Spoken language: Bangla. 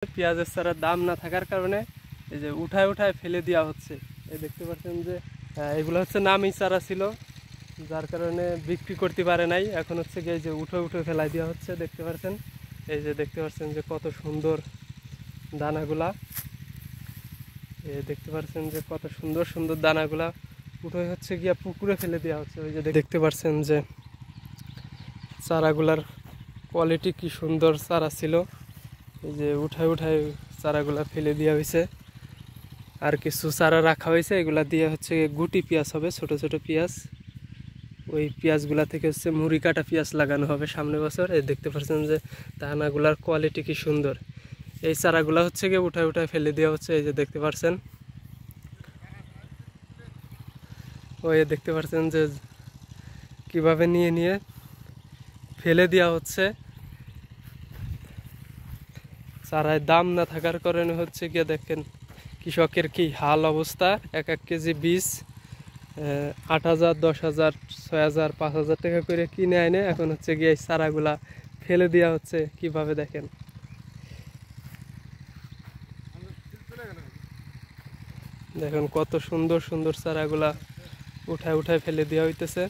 পেঁয়াজের চারার দাম না থাকার কারণে এই যে উঠায় উঠায় ফেলে দেওয়া হচ্ছে। এই দেখতে পাচ্ছেন যে এগুলো হচ্ছে নামি চারা ছিল, যার কারণে বিক্রি করতে পারে নাই। এখন হচ্ছে গিয়ে এই যে উঠে উঠে ফেলাই দেওয়া হচ্ছে। দেখতে পাচ্ছেন, এই যে দেখতে পাচ্ছেন যে কত সুন্দর দানাগুলা। দেখতে পাচ্ছেন যে কত সুন্দর সুন্দর দানাগুলা উঠে হচ্ছে গিয়া পুকুরে ফেলে দেওয়া হচ্ছে। ওই যে দেখতে পাচ্ছেন যে চারাগুলার কোয়ালিটি কি সুন্দর চারা ছিল। এই যে উঠায় উঠায় চারাগুলা ফেলে দেওয়া হয়েছে, আর কিছু চারা রাখা হয়েছে। এগুলা দিয়ে হচ্ছে গুটি পেঁয়াজ হবে, ছোট ছোট পেঁয়াজ। ওই পেঁয়াজগুলা থেকে হচ্ছে মুড়ি কাটা পেঁয়াজ লাগানো হবে সামনে বছর। এই দেখতে পাচ্ছেন যে দানাগুলার কোয়ালিটি কি সুন্দর। এই চারাগুলা হচ্ছে গিয়ে উঠায় উঠায় ফেলে দেওয়া হচ্ছে। এই যে দেখতে পাচ্ছেন, ওই দেখতে পাচ্ছেন যে কিভাবে নিয়ে নিয়ে ফেলে দেওয়া হচ্ছে। চারায় দাম না থাকার কারণে হচ্ছে গিয়ে দেখেন কৃষকের কি হাল অবস্থা। এক এক কেজি বীজ 8,000, 10,000, 6,000, 5,000 টাকা করে কিনে আনে। এখন হচ্ছে গিয়ে এই চারাগুলা ফেলে দেওয়া হচ্ছে কিভাবে দেখেন। দেখেন কত সুন্দর সুন্দর চারাগুলা উঠায় উঠায় ফেলে দেওয়া হইতেছে।